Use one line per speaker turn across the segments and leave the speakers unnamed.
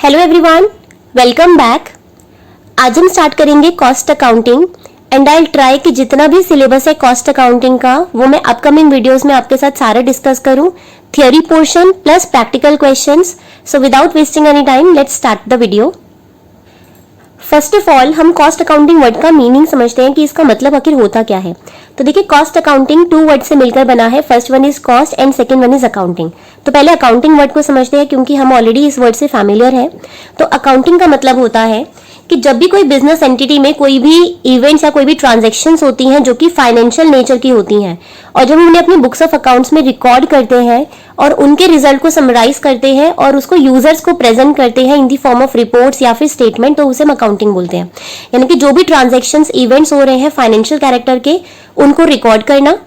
Hello everyone, welcome back. आज हम start करेंगे cost accounting and I try कि जितना भी सिलेबस है कॉस्ट अकाउंटिंग का वो मैं अपकमिंग वीडियोस में आपके साथ सारा डिस्कस करूं, theory portion plus practical questions. So without wasting any time let's start the video. First of all हम कॉस्ट अकाउंटिंग वर्ड का मीनिंग समझते हैं कि इसका मतलब आखिर होता क्या है। तो देखिए, कॉस्ट अकाउंटिंग टू वर्ड से मिलकर बना है। First one is cost and second one is accounting. तो पहले अकाउंटिंग वर्ड को समझते हैं क्योंकि हम ऑलरेडी इस वर्ड से फैमिलियर है। तो अकाउंटिंग का मतलब होता है कि जब भी कोई बिजनेस एंटिटी में कोई भी इवेंट्स या कोई भी ट्रांजैक्शंस होती हैं जो कि फाइनेंशियल नेचर की होती हैं और जब हम उन्हें अपनी बुक्स ऑफ अकाउंट्स में रिकॉर्ड करते हैं और उनके रिजल्ट को समराइज करते हैं और उसको यूजर्स को प्रेजेंट करते हैं इन दी फॉर्म ऑफ रिपोर्ट्स या फिर स्टेटमेंट, तो उसे हम अकाउंटिंग बोलते हैं। यानी कि जो भी ट्रांजैक्शंस इवेंट्स हो रहे हैं फाइनेंशियल कैरेक्टर के, उनको रिकॉर्ड करना,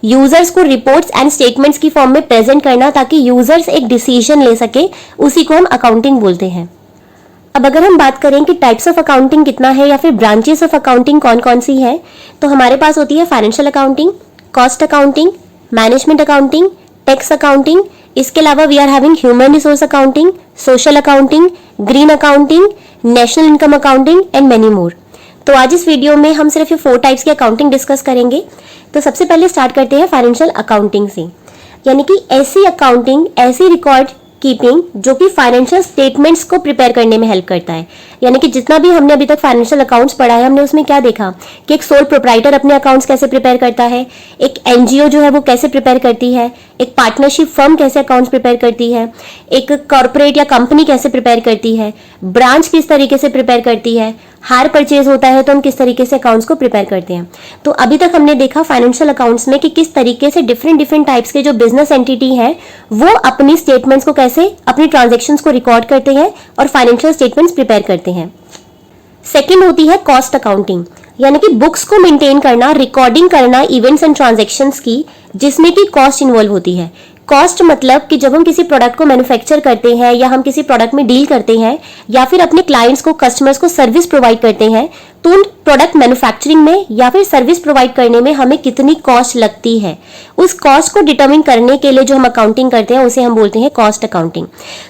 यूजर्स को रिपोर्ट्स एंड स्टेटमेंट्स की फॉर्म में प्रेजेंट करना ताकि यूजर्स एक डिसीजन ले सके, उसी को हम अकाउंटिंग बोलते हैं। अब अगर हम बात करें कि टाइप्स ऑफ अकाउंटिंग कितना है या फिर ब्रांचेस ऑफ अकाउंटिंग कौन कौन सी है, तो हमारे पास होती है financial accounting, cost accounting, management accounting, tax accounting. इसके अलावा we are having human resource accounting, social accounting, green accounting, national income accounting and many more. तो आज इस वीडियो में हम सिर्फ ये 4 टाइप्स की अकाउंटिंग डिस्कस करेंगे। तो सबसे पहले स्टार्ट करते हैं फाइनेंशियल अकाउंटिंग से, यानी कि ऐसी अकाउंटिंग, ऐसी रिकॉर्ड कीपिंग जो कि फाइनेंशियल स्टेटमेंट्स को प्रिपेयर करने में हेल्प करता है। यानी कि जितना भी हमने अभी तक फाइनेंशियल अकाउंट्स पढ़ा है, हमने उसमें क्या देखा कि एक सोल प्रोप्राइटर अपने अकाउंट्स कैसे प्रिपेयर करता है, एक एनजीओ जो है वो कैसे प्रिपेयर करती है, एक पार्टनरशिप फर्म कैसे अकाउंट्स प्रिपेयर करती है, एक कॉर्पोरेट या कंपनी कैसे प्रिपेयर करती है, ब्रांच किस तरीके से प्रिपेयर करती है, हायर परचेज होता है तो हम किस तरीके से अकाउंट्स को प्रिपेयर करते हैं। तो अभी तक हमने देखा फाइनेंशियल अकाउंट्स में कि किस तरीके से डिफरेंट टाइप्स के जो बिजनेस एंटिटी है वो अपनी स्टेटमेंट्स को कैसे, अपनी ट्रांजैक्शंस को रिकॉर्ड करते हैं और फाइनेंशियल स्टेटमेंट्स प्रिपेयर करते हैं। सेकेंड होती है कॉस्ट अकाउंटिंग, यानी कि बुक्स को मेंटेन करना, रिकॉर्डिंग करना इवेंट्स एंड ट्रांजैक्शंस की, जिसमें कि कॉस्ट इन्वॉल्व होती है। कॉस्ट मतलब कि जब हम किसी प्रोडक्ट को मैन्युफैक्चर करते हैं या हम किसी प्रोडक्ट में डील करते हैं या फिर अपने क्लाइंट्स को, कस्टमर्स को सर्विस प्रोवाइड करते हैं, तो उन प्रोडक्ट मैन्युफैक्चरिंग में या फिर सर्विस प्रोवाइड करने में हमें कितनी कॉस्ट लगती है, उस कॉस्ट को डिटरमिन करने के लिए जो हम अकाउंटिंग करते हैं उसे हम बोलते हैं कॉस्ट अकाउंटिंग।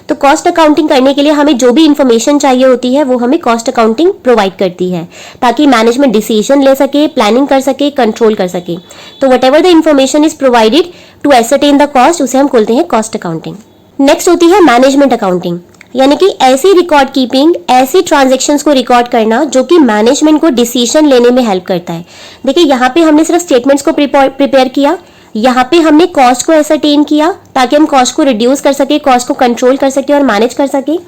तो कॉस्ट अकाउंटिंग करने के लिए हमें जो भी इंफॉर्मेशन चाहिए होती है वो हमें कॉस्ट अकाउंटिंग प्रोवाइड करती है ताकि मैनेजमेंट डिसीजन ले सके, प्लानिंग कर सके, कंट्रोल कर सके। तो whatever the information is provided to ascertain the cost, उसे हम बोलते हैं कॉस्ट अकाउंटिंग। नेक्स्ट होती है मैनेजमेंट अकाउंटिंग, यानी कि ऐसी रिकॉर्ड कीपिंग, ऐसी ट्रांजैक्शंस को रिकॉर्ड करना जो कि मैनेजमेंट को डिसीजन लेने में हेल्प करता है। देखिए, यहाँ पे हमने सिर्फ स्टेटमेंट्स को प्रिपेयर किया, यहाँ पे हमने कॉस्ट को एसरटेन किया ताकि हम कॉस्ट को रिड्यूस कर सके, कॉस्ट को कंट्रोल कर सके और मैनेज कर सके।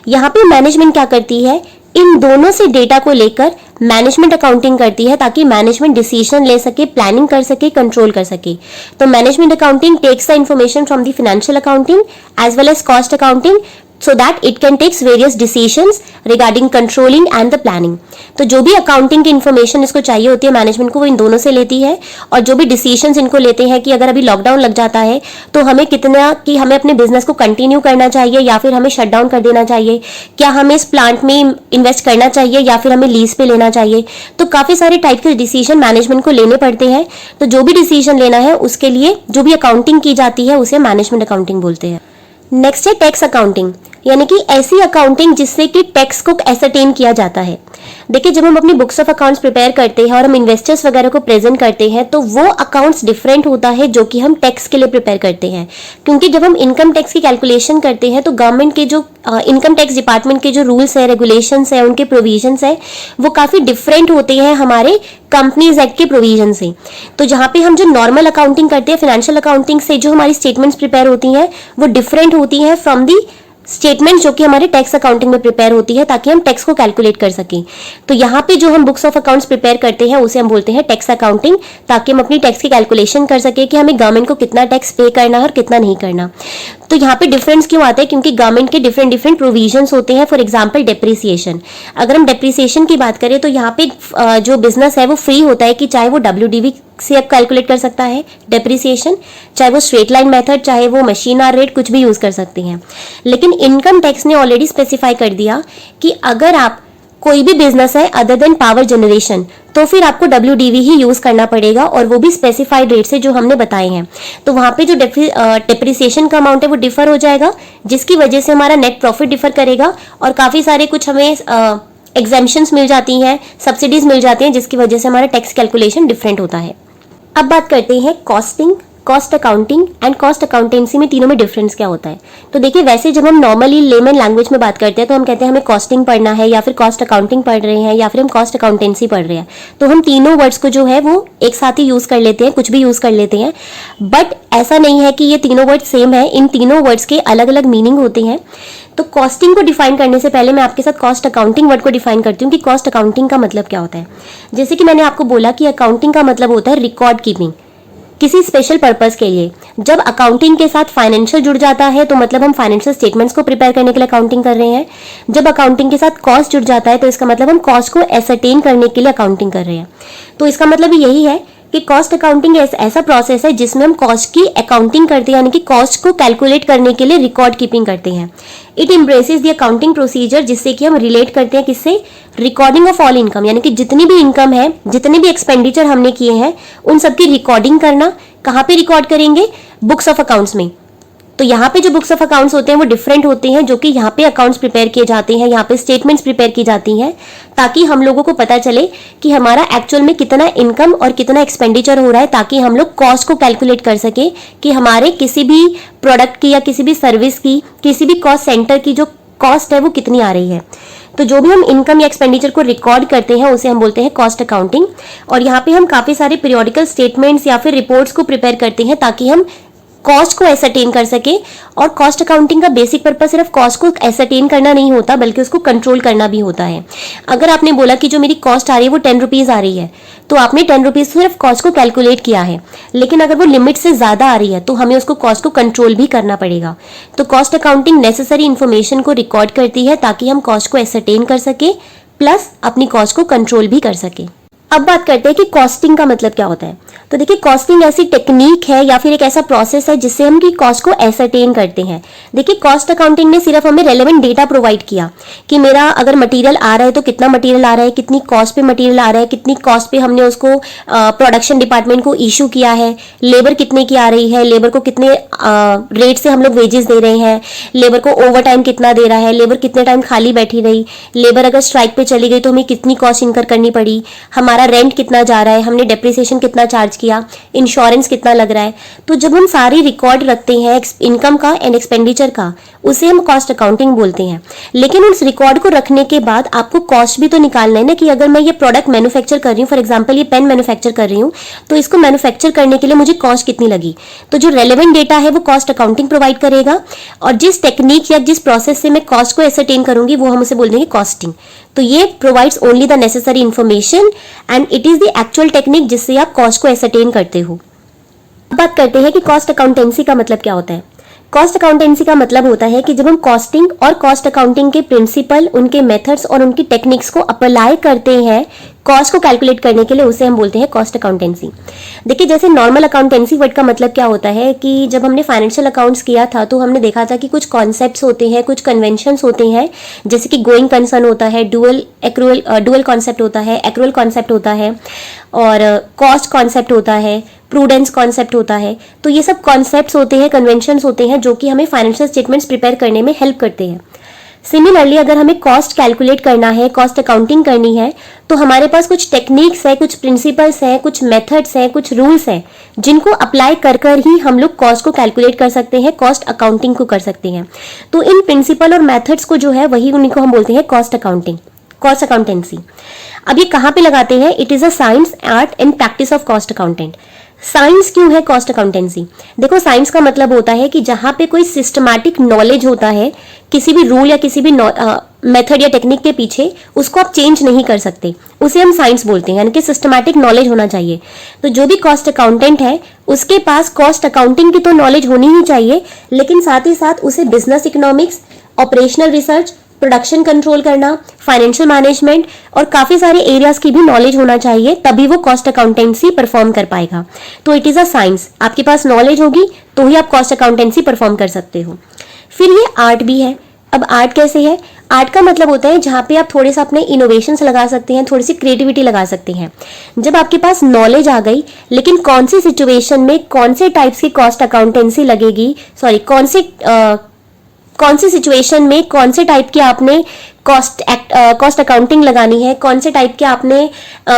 यहाँ पे मैनेजमेंट क्या करती है, इन दोनों से डेटा को लेकर मैनेजमेंट अकाउंटिंग करती है ताकि मैनेजमेंट डिसीजन ले सके, प्लानिंग कर सके, कंट्रोल कर सके। तो management accounting takes the information from the financial accounting as well as cost accounting so that it can take various decisions regarding controlling and the planning। तो जो भी अकाउंटिंग की इंफॉर्मेशन इसको चाहिए होती है मैनेजमेंट को, वो इन दोनों से लेती है और जो भी डिसीजंस इनको लेते हैं कि अगर अभी लॉकडाउन लग जाता है तो हमें कितना, कि हमें अपने बिजनेस को कंटिन्यू करना चाहिए या फिर हमें शट डाउन कर देना चाहिए, क्या हमें इस प्लांट में इन्वेस्ट करना चाहिए या फिर हमें लीज पे लेना चाहिए। तो काफी सारे टाइप के डिसीजन मैनेजमेंट को लेने पड़ते हैं। तो जो भी डिसीजन लेना है उसके लिए जो भी अकाउंटिंग की जाती है उसे मैनेजमेंट अकाउंटिंग बोलते हैं। नेक्स्ट है टैक्स अकाउंटिंग, यानी कि ऐसी अकाउंटिंग जिससे कि टैक्स को एसरटेन किया जाता है। देखिए, जब हम अपनी बुक्स ऑफ अकाउंट्स प्रिपेयर करते हैं और हम इन्वेस्टर्स वगैरह को प्रेजेंट करते हैं तो वो अकाउंट्स डिफरेंट होता है जो कि हम टैक्स के लिए प्रिपेयर करते हैं। क्योंकि जब हम इनकम टैक्स की कैलकुलेशन करते हैं तो गवर्नमेंट के जो इनकम टैक्स डिपार्टमेंट के जो रूल्स है, रेगुलेशंस है, उनके प्रोविजंस है, वो काफी डिफरेंट होते हैं हमारे कंपनीज एक्ट के प्रोविजन से। तो जहाँ पे हम जो नॉर्मल अकाउंटिंग करते हैं, फाइनेंशियल अकाउंटिंग से जो हमारी स्टेटमेंट्स प्रिपेयर होती हैं वो डिफरेंट होती हैं फ्रॉम दी स्टेटमेंट जो कि हमारे टैक्स अकाउंटिंग में प्रिपेयर होती है ताकि हम टैक्स को कैलकुलेट कर सकें। तो यहाँ पे जो हम बुक्स ऑफ अकाउंट्स प्रिपेयर करते हैं उसे हम बोलते हैं टैक्स अकाउंटिंग, ताकि हम अपनी टैक्स की कैलकुलेशन कर सके कि हमें गवर्नमेंट को कितना टैक्स पे करना है और कितना नहीं करना। तो यहाँ पे डिफरेंस क्यों आता है, क्योंकि गवर्नमेंट के डिफरेंट प्रोविजंस होते हैं। फॉर एग्जांपल डेप्रिसिएशन, अगर हम डेप्रिसिएशन की बात करें तो यहाँ पे जो बिजनेस है वो फ्री होता है कि चाहे वो WDV से आप कैलकुलेट कर सकता है डेप्रिसिएशन, चाहे वो स्ट्रेट लाइन मेथड, चाहे वो मशीन आर रेट, कुछ भी यूज कर सकते हैं। लेकिन इनकम टैक्स ने ऑलरेडी स्पेसिफाई कर दिया कि अगर आप कोई भी बिजनेस है अदर देन पावर जनरेशन, तो फिर आपको WDV ही यूज करना पड़ेगा, और वो भी स्पेसिफाइड रेट से जो हमने बताए हैं। तो वहां पे जो डेप्रिसिएशन का अमाउंट है वो डिफर हो जाएगा, जिसकी वजह से हमारा नेट प्रॉफिट डिफर करेगा, और काफी सारे कुछ हमें एग्जेम्पशंस मिल जाती हैं, सब्सिडीज मिल जाती हैं, जिसकी वजह से हमारा टैक्स कैलकुलेशन डिफरेंट होता है। अब बात करते हैं costing, cost accounting and cost accountancy में तीनों में डिफरेंस क्या होता है। तो देखिए, वैसे जब हम नॉर्मली लेमन लैंग्वेज में बात करते हैं तो हम कहते हैं हमें कॉस्टिंग पढ़ना है, या फिर कॉस्ट अकाउंटिंग पढ़ रहे हैं, या फिर हम कॉस्ट अकाउंटेंसी पढ़ रहे हैं, तो हम तीनों वर्ड्स को जो है वो एक साथ ही यूज कर लेते हैं, कुछ भी यूज कर लेते हैं। बट ऐसा नहीं है कि ये तीनों वर्ड सेम है, इन तीनों वर्ड्स के अलग अलग मीनिंग होते हैं। तो कॉस्टिंग को डिफाइन करने से पहले मैं आपके साथ कॉस्ट अकाउंटिंग वर्ड को डिफाइन करती हूँ कि कॉस्ट अकाउंटिंग का मतलब क्या होता है। जैसे कि मैंने आपको बोला कि अकाउंटिंग का मतलब होता है रिकॉर्ड कीपिंग, किसी स्पेशल पर्पस के लिए। जब अकाउंटिंग के साथ फाइनेंशियल जुड़ जाता है तो मतलब हम फाइनेंशियल स्टेटमेंट्स को प्रिपेयर करने के लिए अकाउंटिंग कर रहे हैं। जब अकाउंटिंग के साथ कॉस्ट जुड़ जाता है तो इसका मतलब हम कॉस्ट को एसरटेन करने के लिए अकाउंटिंग कर रहे हैं। तो इसका मतलब यही है कि कॉस्ट अकाउंटिंग ऐसा प्रोसेस है जिसमें हम कॉस्ट की अकाउंटिंग करते हैं, यानी कि कॉस्ट को कैलकुलेट करने के लिए रिकॉर्ड कीपिंग करते हैं। It embraces the accounting procedure, जिससे कि हम रिलेट करते हैं किससे, रिकॉर्डिंग ऑफ ऑल इनकम, यानी कि जितनी भी इनकम है, जितने भी एक्सपेंडिचर हमने किए हैं, उन सबकी रिकॉर्डिंग करना। कहाँ पे रिकॉर्ड करेंगे, बुक्स ऑफ अकाउंट्स में। तो यहाँ पे जो बुक्स ऑफ अकाउंट्स होते हैं वो डिफरेंट होते हैं, जो कि यहाँ पे अकाउंट्स प्रिपेयर किए जाते हैं, यहाँ पे स्टेटमेंट्स प्रिपेयर की जाती हैं, ताकि हम लोगों को पता चले कि हमारा एक्चुअल में कितना इनकम और कितना एक्सपेंडिचर हो रहा है, ताकि हम लोग कॉस्ट को कैलकुलेट कर सके कि हमारे किसी भी प्रोडक्ट की या किसी भी सर्विस की, किसी भी कॉस्ट सेंटर की जो कॉस्ट है वो कितनी आ रही है। तो जो भी हम इनकम या एक्सपेंडिचर को रिकॉर्ड करते हैं उसे हम बोलते हैं कॉस्ट अकाउंटिंग। और यहाँ पे हम काफी सारे पीरियोडिकल स्टेटमेंट्स या फिर रिपोर्ट्स को प्रिपेयर करते हैं ताकि हम कॉस्ट को एसरटेन कर सके। और कॉस्ट अकाउंटिंग का बेसिक पर्पस सिर्फ कॉस्ट को एसरटेन करना नहीं होता, बल्कि उसको कंट्रोल करना भी होता है। अगर आपने बोला कि जो मेरी कॉस्ट आ रही है वो 10 रुपीज आ रही है, तो आपने 10 रुपीज सिर्फ कॉस्ट को कैलकुलेट किया है, लेकिन अगर वो लिमिट से ज्यादा आ रही है तो हमें उसको कॉस्ट को कंट्रोल भी करना पड़ेगा। तो कॉस्ट अकाउंटिंग नेसेसरी इन्फॉर्मेशन को रिकॉर्ड करती है ताकि हम कॉस्ट को एसरटेन कर सके, प्लस अपनी कॉस्ट को कंट्रोल भी कर सके। अब बात करते हैं कि कॉस्टिंग का मतलब क्या होता है। तो देखिए, कॉस्टिंग ऐसी टेक्निक है या फिर एक ऐसा प्रोसेस है जिससे हम की कॉस्ट को एसरटेन करते हैं। देखिए, कॉस्ट अकाउंटिंग ने सिर्फ हमें रेलेवेंट डेटा प्रोवाइड किया कि मेरा अगर मटेरियल आ रहा है तो कितना मटेरियल आ रहा है, कितनी कॉस्ट पे मटेरियल आ रहा है, कितनी कॉस्ट पे हमने उसको प्रोडक्शन डिपार्टमेंट को इशू किया है, लेबर कितने की आ रही है, लेबर को कितने रेट से हम लोग वेजेस दे रहे हैं, लेबर को ओवर टाइम कितना दे रहा है, लेबर कितने टाइम खाली बैठी रही, लेबर अगर स्ट्राइक पे चली गई तो हमें कितनी कॉस्ट इनकर करनी पड़ी, हमारा रेंट कितना जा रहा है, हमने डेप्रिसिएशन कितना चार्ज किया, इंश्योरेंस कितना लग रहा है। तो जब हम सारी रिकॉर्ड रखते हैं इनकम का एंड एक्सपेंडिचर का, उसे हम कॉस्ट अकाउंटिंग बोलते हैं। लेकिन उस रिकॉर्ड को रखने के बाद आपको कॉस्ट भी तो निकालना है ना, कि अगर मैं ये प्रोडक्ट मैन्युफैक्चर कर रही हूँ, फॉर एग्जांपल ये पेन मैन्युफैक्चर कर रही हूँ, तो इसको मैन्युफैक्चर करने के लिए मुझे कॉस्ट कितनी लगी। तो जो रेलेवेंट डेटा है वो कॉस्ट अकाउंटिंग प्रोवाइड करेगा, और जिस टेक्निक या जिस प्रोसेस से मैं कॉस्ट को एसरटेन करूंगी वो हम उसे बोल देंगे कॉस्टिंग। तो ये provides only the necessary information and it is the actual technique जिससे आप कॉस्ट को एसरटेन करते हो। बात करते हैं कि कॉस्ट अकाउंटेंसी का मतलब क्या होता है। कॉस्ट अकाउंटेंसी का मतलब होता है कि जब हम कॉस्टिंग और कॉस्ट अकाउंटिंग के प्रिंसिपल, उनके मेथड्स और उनकी टेक्निक्स को अप्लाई करते हैं कॉस्ट को कैलकुलेट करने के लिए, उसे हम बोलते हैं कॉस्ट अकाउंटेंसी। देखिए, जैसे नॉर्मल अकाउंटेंसी वर्ड का मतलब क्या होता है कि जब हमने फाइनेंशियल अकाउंट्स किया था तो हमने देखा था कि कुछ कॉन्सेप्ट्स होते हैं, कुछ कन्वेंशंस होते हैं, जैसे कि गोइंग कंसर्न होता है, डुअल कॉन्सेप्ट होता है, एक्रूअल कॉन्सेप्ट होता है, और कॉस्ट कॉन्सेप्ट होता है, प्रूडेंस कॉन्सेप्ट होता है। तो ये सब कॉन्सेप्ट्स होते हैं, कन्वेंशंस होते हैं जो कि हमें फाइनेंशियल स्टेटमेंट्स प्रिपेयर करने में हेल्प करते हैं। सिमिलरली, अगर हमें कॉस्ट कैलकुलेट करना है, कॉस्ट अकाउंटिंग करनी है, तो हमारे पास कुछ टेक्निक्स है, कुछ प्रिंसिपल्स हैं, कुछ मेथड्स हैं, कुछ रूल्स हैं, जिनको अप्लाई कर कर ही हम लोग कॉस्ट को कैलकुलेट कर सकते हैं, कॉस्ट अकाउंटिंग को कर सकते हैं। तो इन प्रिंसिपल और मेथड्स को जो है वही उनको हम बोलते हैं कॉस्ट अकाउंटिंग, कॉस्ट अकाउंटेंसी। अब ये कहाँ पे लगाते हैं, it is a science, art and practice of cost accountant. Science क्यों है कॉस्ट अकाउंटेंसी? देखो, साइंस का मतलब होता है कि जहां पे कोई सिस्टमैटिक नॉलेज होता है, किसी भी रूल या किसी भी मेथड या टेक्निक के पीछे, उसको आप चेंज नहीं कर सकते, उसे हम साइंस बोलते हैं, यानी कि सिस्टमैटिक नॉलेज होना चाहिए। तो जो भी कॉस्ट अकाउंटेंट है उसके पास कॉस्ट अकाउंटिंग की तो नॉलेज होनी ही चाहिए, लेकिन साथ ही साथ उसे business economics, operational research, production control करना, फाइनेंशियल मैनेजमेंट और काफी सारे एरियाज की भी नॉलेज होना चाहिए, तभी वो कॉस्ट अकाउंटेंसी परफॉर्म कर पाएगा। तो इट इज अ साइंस, आपके पास नॉलेज होगी तो ही आप कॉस्ट अकाउंटेंसी परफॉर्म कर सकते हो। फिर ये आर्ट भी है। अब आर्ट कैसे है? आर्ट का मतलब होता है जहाँ पे आप थोड़े सा अपने इनोवेशंस लगा सकते हैं, थोड़ी सी क्रिएटिविटी लगा सकते हैं। जब आपके पास नॉलेज आ गई, लेकिन कौन सी सिचुएशन में कौन से टाइप्स की कॉस्ट अकाउंटेंसी लगेगी, सॉरी कौन सी सिचुएशन में कौन से टाइप की आपने कॉस्ट अकाउंटिंग लगानी है, कौन से टाइप के आपने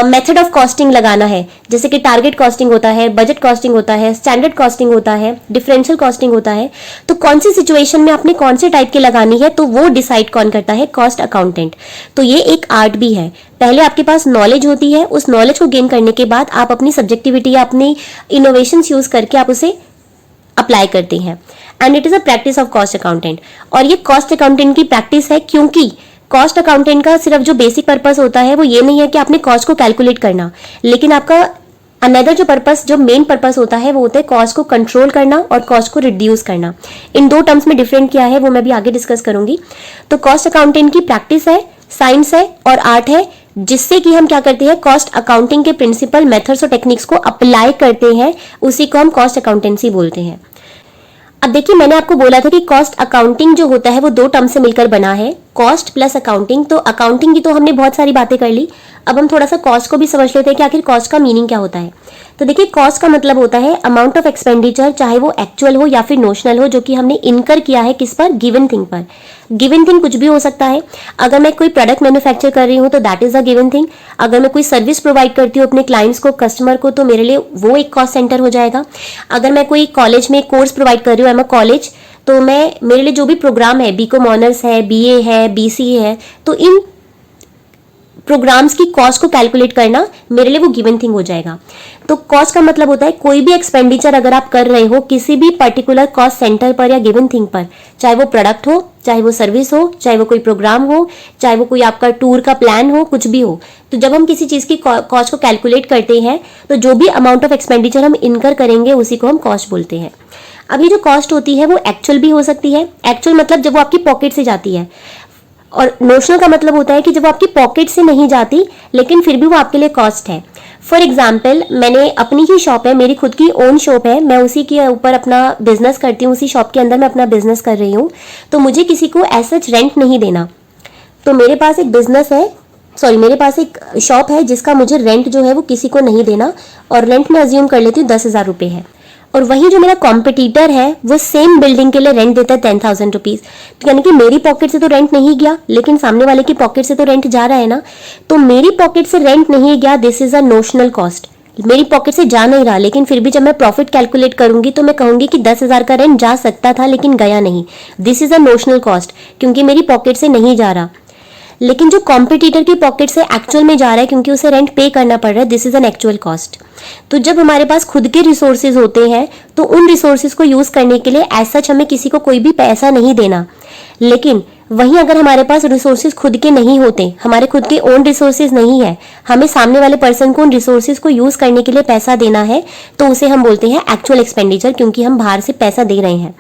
मेथड ऑफ कॉस्टिंग लगाना है। जैसे कि टारगेट कॉस्टिंग होता है, बजट कॉस्टिंग होता है, स्टैंडर्ड कॉस्टिंग होता है, डिफरेंशियल कॉस्टिंग होता है। तो कौन सी सिचुएशन में आपने कौन से टाइप की लगानी है, तो वो डिसाइड कौन करता है? Cost accountant. तो ये एक आर्ट भी है। पहले आपके पास नॉलेज होती है, उस नॉलेज को गेन करने के बाद आप अपनी सब्जेक्टिविटी या अपनी इनोवेशन यूज करके आप उसे अप्लाई करते हैं। And it is a practice of cost accountant. और ये कॉस्ट अकाउंटेंट की प्रैक्टिस है, क्योंकि कॉस्ट अकाउंटेंट का सिर्फ जो बेसिक पर्पस होता है वो ये नहीं है कि आपने कॉस्ट को कैलकुलेट करना, लेकिन आपका अनदर जो पर्पस, जो मेन पर्पस होता है वो होता है कॉस्ट को कंट्रोल करना और कॉस्ट को रिड्यूस करना। इन दो टर्म्स में डिफरेंट क्या है वो मैं भी आगे डिस्कस करूंगी। तो कॉस्ट अकाउंटेंट की प्रैक्टिस है, साइंस है और आर्ट है, जिससे कि हम क्या करते हैं, कॉस्ट अकाउंटिंग के प्रिंसिपल, मेथड्स और टेक्निक्स को अप्लाई करते हैं। उसी को हम कॉस्ट अकाउंटेंसी बोलते हैं। अब देखिए, मैंने आपको बोला था कि कॉस्ट अकाउंटिंग जो होता है वो दो टर्म से मिलकर बना है, कॉस्ट प्लस अकाउंटिंग। तो अकाउंटिंग की तो हमने बहुत सारी बातें कर ली, अब हम थोड़ा सा कॉस्ट को भी समझ लेते हैं कि आखिर कॉस्ट का मीनिंग क्या होता है। तो देखिए, कॉस्ट का मतलब होता है अमाउंट ऑफ एक्सपेंडिचर, चाहे वो एक्चुअल हो या फिर नोशनल हो, जो कि हमने इनकर किया है किस पर? गिवन थिंग पर। गिवन थिंग कुछ भी हो सकता है। अगर मैं कोई प्रोडक्ट मैन्युफैक्चर कर रही हूँ तो that is a given thing. अगर मैं कोई सर्विस प्रोवाइड करती हूँ अपने क्लाइंट्स को, कस्टमर को, तो मेरे लिए वो एक कॉस्ट सेंटर हो जाएगा। अगर मैं कोई कॉलेज में कोर्स प्रोवाइड कर रही हूँ, एम अ कॉलेज, तो मेरे लिए जो भी प्रोग्राम है, बीकॉम ऑनर्स है, बीए है, बीसीए है, तो इन प्रोग्राम्स की कॉस्ट को कैलकुलेट करना मेरे लिए वो गिवन थिंग हो जाएगा। तो कॉस्ट का मतलब होता है कोई भी एक्सपेंडिचर अगर आप कर रहे हो किसी भी पर्टिकुलर कॉस्ट सेंटर पर या गिवन थिंग पर, चाहे वो प्रोडक्ट हो, चाहे वो सर्विस हो, चाहे वो कोई प्रोग्राम हो, चाहे वो कोई आपका टूर का प्लान हो, कुछ भी हो। तो जब हम किसी चीज़ की कॉस्ट को कैलकुलेट करते हैं तो जो भी अमाउंट ऑफ एक्सपेंडिचर हम इनकर करेंगे उसी को हम कॉस्ट बोलते हैं। अब ये जो कॉस्ट होती है वो एक्चुअल भी हो सकती है। एक्चुअल मतलब जब वो आपकी पॉकेट से जाती है, और नोशनल का मतलब होता है कि जब वो आपकी पॉकेट से नहीं जाती लेकिन फिर भी वो आपके लिए कॉस्ट है। फॉर एग्जाम्पल, मैंने अपनी ही शॉप है, मेरी खुद की ओन शॉप है, मैं उसी के ऊपर अपना बिजनेस करती हूँ, उसी शॉप के अंदर मैं अपना बिजनेस कर रही हूँ। तो मुझे किसी को ऐसा रेंट नहीं देना। तो मेरे पास एक बिजनेस है, मेरे पास एक शॉप है जिसका मुझे रेंट जो है वो किसी को नहीं देना, और रेंट में अज्यूम कर लेती हूँ 10,000 रुपये है। और वही जो मेरा कॉम्पिटिटर है वो सेम बिल्डिंग के लिए रेंट देता है 10,000 रुपीज़। तो यानी कि मेरी पॉकेट से तो रेंट नहीं गया, लेकिन सामने वाले की पॉकेट से तो रेंट जा रहा है ना। तो मेरी पॉकेट से रेंट नहीं गया, this is a notional cost. मेरी पॉकेट से जा नहीं रहा, लेकिन फिर भी जब मैं प्रॉफिट कैलकुलेट करूंगी तो मैं कहूंगी कि 10,000 का रेंट जा सकता था लेकिन गया नहीं। This is a notional cost, क्योंकि मेरी पॉकेट से नहीं जा रहा। लेकिन जो कॉम्पिटिटर की पॉकेट से एक्चुअल में जा रहा है क्योंकि उसे रेंट पे करना पड़ रहा है, this is an actual cost. तो जब हमारे पास खुद के रिसोर्सेज होते हैं तो उन रिसोर्सेज को यूज करने के लिए एज सच हमें किसी को कोई भी पैसा नहीं देना। लेकिन वहीं अगर हमारे पास रिसोर्सेज खुद के नहीं होते, हमारे खुद के ओन रिसोर्सेज नहीं है, हमें सामने वाले पर्सन को उन रिसोर्सेज को यूज करने के लिए पैसा देना है, तो उसे हम बोलते हैं एक्चुअल एक्सपेंडिचर, क्योंकि हम बाहर से पैसा दे रहे हैं।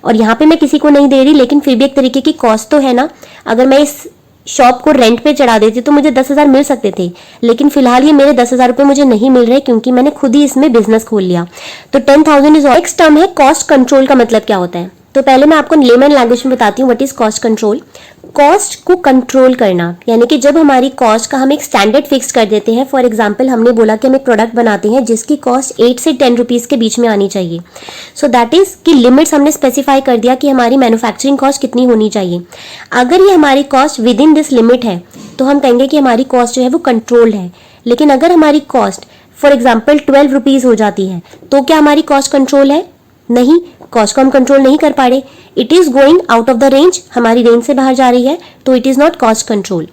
और यहाँ पे मैं किसी को नहीं दे रही, लेकिन फिर भी एक तरीके की कॉस्ट तो है ना। अगर मैं इस शॉप को रेंट पे चढ़ा देती तो मुझे 10,000 मिल सकते थे, लेकिन फिलहाल ये मेरे 10,000 रुपये मुझे नहीं मिल रहे क्योंकि मैंने खुद ही इसमें बिजनेस खोल लिया। तो 10,000 इज। नेक्स्ट टर्म है कॉस्ट कंट्रोल। का मतलब क्या होता है? तो पहले मैं आपको लेमन लैंग्वेज में बताती हूँ what is cost control. Cost को कंट्रोल करना यानी कि जब हमारी कॉस्ट का हम एक स्टैंडर्ड फिक्स कर देते हैं। फॉर एग्जांपल, हमने बोला कि हम एक प्रोडक्ट बनाते हैं जिसकी कॉस्ट 8 से 10 रुपीज़ के बीच में आनी चाहिए। सो दैट इज कि लिमिट्स हमने स्पेसिफाई कर दिया कि हमारी मैन्युफैक्चरिंग कॉस्ट कितनी होनी चाहिए। अगर ये हमारी cost with in this limit है तो हम कहेंगे कि हमारी कॉस्ट जो है वो कंट्रोल्ड है। लेकिन अगर हमारी कॉस्ट फॉर एग्जाम्पल 12 रुपीज़ हो जाती है तो क्या हमारी कॉस्ट कंट्रोल है? नहीं, कॉस्ट को हम कंट्रोल नहीं कर पा रहे। It is going out of the range, हमारी रेंज से बाहर जा रही है, तो it is not cost control.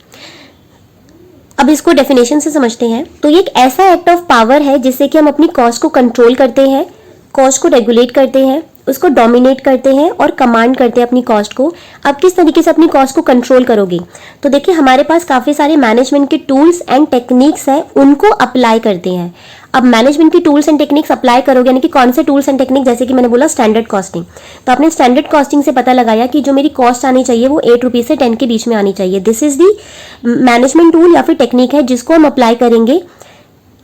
अब इसको डेफिनेशन से समझते हैं। तो ये एक ऐसा एक्ट ऑफ पावर है जिससे कि हम अपनी कॉस्ट को कंट्रोल करते हैं, कॉस्ट को रेगुलेट करते हैं, उसको डोमिनेट करते हैं और कमांड करते हैं अपनी कॉस्ट को। अब किस तरीके से अपनी कॉस्ट को कंट्रोल करोगे? तो देखिए, हमारे पास काफ़ी सारे मैनेजमेंट के टूल्स एंड टेक्निक्स हैं, उनको अप्लाई करते हैं। अब मैनेजमेंट की टूल्स एंड टेक्निक्स अप्लाई करोगे, यानी कि कौन से टूल्स एंड टेक्निक? जैसे कि मैंने बोला स्टैंडर्ड कॉस्टिंग। तो आपने स्टैंडर्ड कॉस्टिंग से पता लगाया कि जो मेरी कॉस्ट आनी चाहिए वो 8 रुपीज़ से 10 के बीच में आनी चाहिए। This is the management tool या फिर टेक्निक है जिसको हम अप्लाई करेंगे।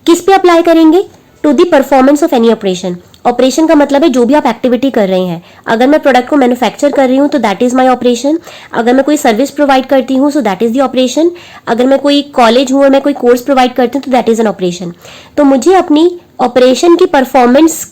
किस पे अप्लाई करेंगे? To the performance of any operation. Operation का मतलब है जो भी आप एक्टिविटी कर रहे हैं। अगर मैं प्रोडक्ट को मैन्युफैक्चर कर रही हूँ तो दैट इज माय ऑपरेशन। अगर मैं कोई सर्विस प्रोवाइड करती हूँ so that is the operation. अगर मैं कोई कॉलेज हूँ और मैं कोई कोर्स प्रोवाइड करती हूँ तो दैट इज एन ऑपरेशन। तो मुझे अपनी ऑपरेशन की परफॉर्मेंस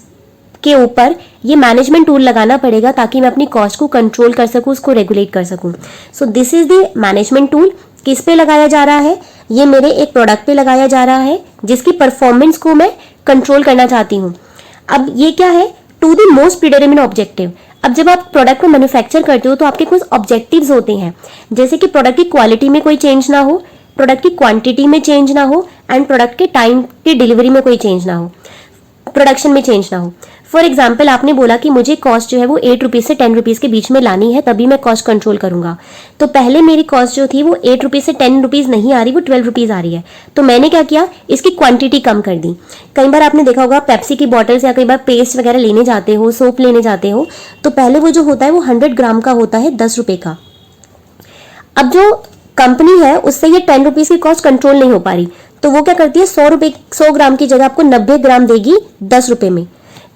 के ऊपर ये मैनेजमेंट टूल लगाना पड़ेगा ताकि मैं अपनी कॉस्ट को कंट्रोल कर सकूं, उसको रेगुलेट कर सकूं। So this is the management tool. किस पे लगाया जा रहा है? ये मेरे एक प्रोडक्ट पे लगाया जा रहा है जिसकी परफॉर्मेंस को मैं कंट्रोल करना चाहती हूँ। अब ये क्या है? To the most predeterminate objective. अब जब आप प्रोडक्ट को मैन्युफैक्चर करते हो तो आपके कुछ ऑब्जेक्टिव्स होते हैं, जैसे कि प्रोडक्ट की क्वालिटी में कोई चेंज ना हो, प्रोडक्ट की क्वांटिटी में चेंज ना हो, एंड प्रोडक्ट के टाइम की डिलीवरी में कोई चेंज ना हो, प्रोडक्शन में चेंज ना हो। फॉर एग्जाम्पल आपने बोला कि मुझे कॉस्ट जो है वो 8 रुपीज़ से 10 रुपीज़ के बीच में लानी है, तभी मैं कॉस्ट कंट्रोल करूंगा। तो पहले मेरी कॉस्ट जो थी वो 8 रुपीज़ से 10 रुपीज़ नहीं आ रही, वो 12 रुपीज़ आ रही है। तो मैंने क्या किया, इसकी क्वांटिटी कम कर दी। कई बार आपने देखा होगा पेप्सी की बॉटल्स या कई बार पेस्ट वगैरह लेने जाते हो, सोप लेने जाते हो, तो पहले वो जो होता है वो 100 ग्राम का होता है 10 रुपये का। अब जो कंपनी है उससे ये 10 रुपीज़ की कॉस्ट कंट्रोल नहीं हो पा रही, तो वो क्या करती है 100 ग्राम की जगह आपको 90 ग्राम देगी 10 रुपये में।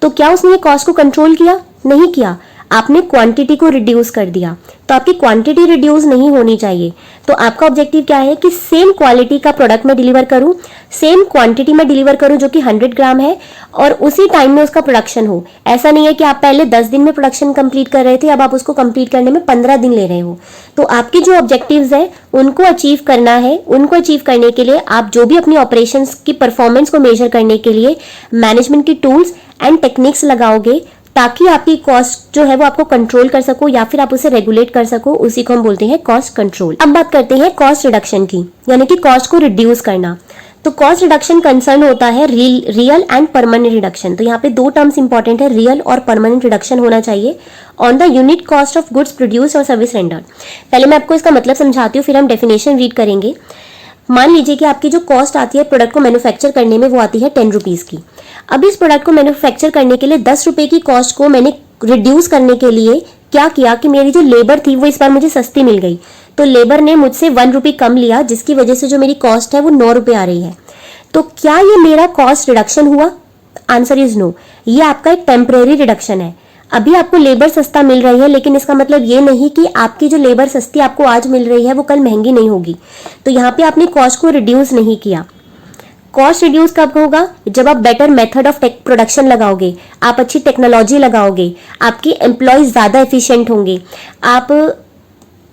तो क्या उसने कॉस्ट को कंट्रोल किया? नहीं किया। आपने क्वांटिटी को रिड्यूस कर दिया। तो आपकी क्वांटिटी रिड्यूस नहीं होनी चाहिए। तो आपका ऑब्जेक्टिव क्या है कि सेम क्वालिटी का प्रोडक्ट मैं डिलीवर करूं, सेम क्वांटिटी में डिलीवर करूं जो कि 100 ग्राम है, और उसी टाइम में उसका प्रोडक्शन हो। ऐसा नहीं है कि आप पहले 10 दिन में प्रोडक्शन कंप्लीट कर रहे थे, अब आप उसको कंप्लीट करने में 15 दिन ले रहे हो। तो आपकी जो ऑब्जेक्टिव्स है उनको अचीव करना है। उनको अचीव करने के लिए आप जो भी अपनी ऑपरेशंस की परफॉर्मेंस को मेजर करने के लिए मैनेजमेंट की टूल्स एंड टेक्निक्स लगाओगे, ताकि आपकी कॉस्ट जो है वो आपको कंट्रोल कर सको या फिर आप उसे रेगुलेट कर सको। उसी को हम बोलते हैं कॉस्ट कंट्रोल। अब बात करते हैं कॉस्ट रिडक्शन की, यानी कि कॉस्ट को रिड्यूस करना। तो कॉस्ट रिडक्शन कंसर्न होता है रियल एंड परमानेंट रिडक्शन। तो यहाँ पे दो टर्म्स इंपॉर्टेंट है, रियल और परमानेंट रिडक्शन होना चाहिए on the unit cost of goods produce और सर्विस रेंडर्ड। पहले मैं आपको इसका मतलब समझाती हूँ, फिर हम डेफिनेशन रीड करेंगे। मान लीजिए कि आपकी जो कॉस्ट आती है प्रोडक्ट को मैन्युफैक्चर करने में वो आती है 10 रुपीज़ की। अब इस प्रोडक्ट को मैन्युफैक्चर करने के लिए 10 रुपये की कॉस्ट को मैंने रिड्यूस करने के लिए क्या किया कि मेरी जो लेबर थी वो इस बार मुझे सस्ती मिल गई। तो लेबर ने मुझसे 1 रुपये कम लिया, जिसकी वजह से जो मेरी कॉस्ट है वो 9 रुपये आ रही है। तो क्या ये मेरा कॉस्ट रिडक्शन हुआ? Answer is no. ये आपका एक टेम्परेरी रिडक्शन है। अभी आपको लेबर सस्ता मिल रही है, लेकिन इसका मतलब ये नहीं कि आपकी जो लेबर सस्ती आपको आज मिल रही है वो कल महंगी नहीं होगी। तो यहाँ पे आपने कॉस्ट को रिड्यूस नहीं किया। कॉस्ट रिड्यूस कब होगा? जब आप बेटर मेथड ऑफ प्रोडक्शन लगाओगे, आप अच्छी टेक्नोलॉजी लगाओगे, आपकी एम्प्लॉयज ज़्यादा एफिशिएंट होंगे, आप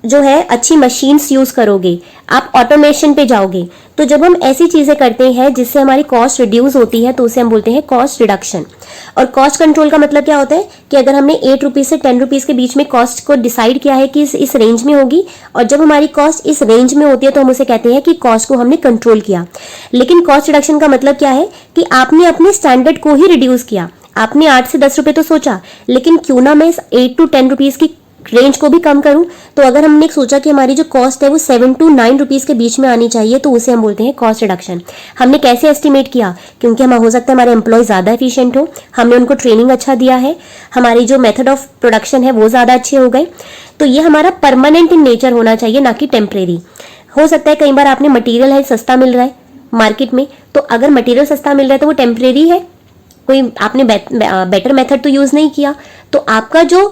जो है अच्छी मशीन्स यूज़ करोगे, आप ऑटोमेशन पे जाओगे। तो जब हम ऐसी चीज़ें करते हैं जिससे हमारी कॉस्ट रिड्यूस होती है तो उसे हम बोलते हैं कॉस्ट रिडक्शन। और कॉस्ट कंट्रोल का मतलब क्या होता है कि अगर हमने 8 रुपीज़ से 10 रुपीज़ के बीच में कॉस्ट को डिसाइड किया है कि इस रेंज में होगी, और जब हमारी कॉस्ट इस रेंज में होती है तो हम उसे कहते हैं कि कॉस्ट को हमने कंट्रोल किया। लेकिन कॉस्ट रिडक्शन का मतलब क्या है कि आपने अपने स्टैंडर्ड को ही रिड्यूस किया। आपने 8 से 10 रुपये तो सोचा, लेकिन क्यों ना मैं इस 8 to 10 रुपीज़ की रेंज को भी कम करूं। तो अगर हमने सोचा कि हमारी जो कॉस्ट है वो 7 to 9 रुपीज़ के बीच में आनी चाहिए, तो उसे हम बोलते हैं कॉस्ट रिडक्शन। हमने कैसे एस्टिमेट किया? क्योंकि हम हो सकता है हमारे एम्प्लॉय ज़्यादा एफिशिएंट हो, हमने उनको ट्रेनिंग अच्छा दिया है, हमारी जो मेथड ऑफ प्रोडक्शन है वो ज़्यादा अच्छे हो गए। तो ये हमारा परमानेंट इन नेचर होना चाहिए, ना कि टेम्परेरी। हो सकता है कई बार आपने मटीरियल है सस्ता मिल रहा है मार्केट में, तो अगर मटीरियल सस्ता मिल रहा है तो वो टेम्परेरी है, कोई आपने बेटर मेथड तो यूज़ नहीं किया। तो आपका जो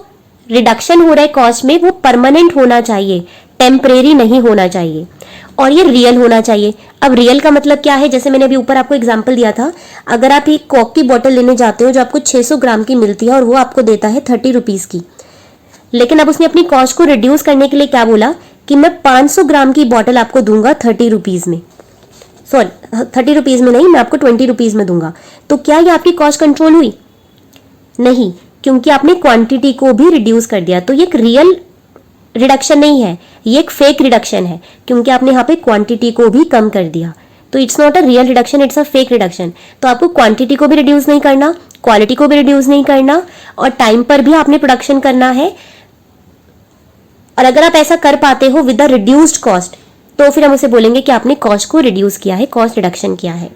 रिडक्शन हो रहा है कॉस्ट में वो परमानेंट होना चाहिए, टेम्परेरी नहीं होना चाहिए, और ये रियल होना चाहिए। अब रियल का मतलब क्या है? जैसे मैंने अभी ऊपर आपको एग्जांपल दिया था, अगर आप एक कोक की बोतल लेने जाते हो जो आपको 600 ग्राम की मिलती है और वो आपको देता है 30 रुपीज़ की, लेकिन अब उसने अपनी कॉस्ट को रिड्यूस करने के लिए क्या बोला कि मैं 500 ग्राम की बोतल आपको दूंगा 30 रुपीज़ में, सॉरी 30 रुपीज़ में नहीं, मैं आपको 20 रुपीज़ में दूंगा। तो क्या ये आपकी कॉस्ट कंट्रोल हुई? नहीं, क्योंकि आपने क्वांटिटी को भी रिड्यूस कर दिया। तो ये एक रियल रिडक्शन नहीं है, ये एक फेक रिडक्शन है, क्योंकि आपने यहाँ पे क्वांटिटी को भी कम कर दिया। तो it's not a real reduction, it's a fake reduction. तो आपको क्वांटिटी को भी रिड्यूस नहीं करना, क्वालिटी को भी रिड्यूस नहीं करना, और टाइम पर भी आपने प्रोडक्शन करना है। और अगर आप ऐसा कर पाते हो विद द रिड्यूस्ड कॉस्ट, तो फिर हम उसे बोलेंगे कि आपने कॉस्ट को रिड्यूस किया है, कॉस्ट रिडक्शन किया है।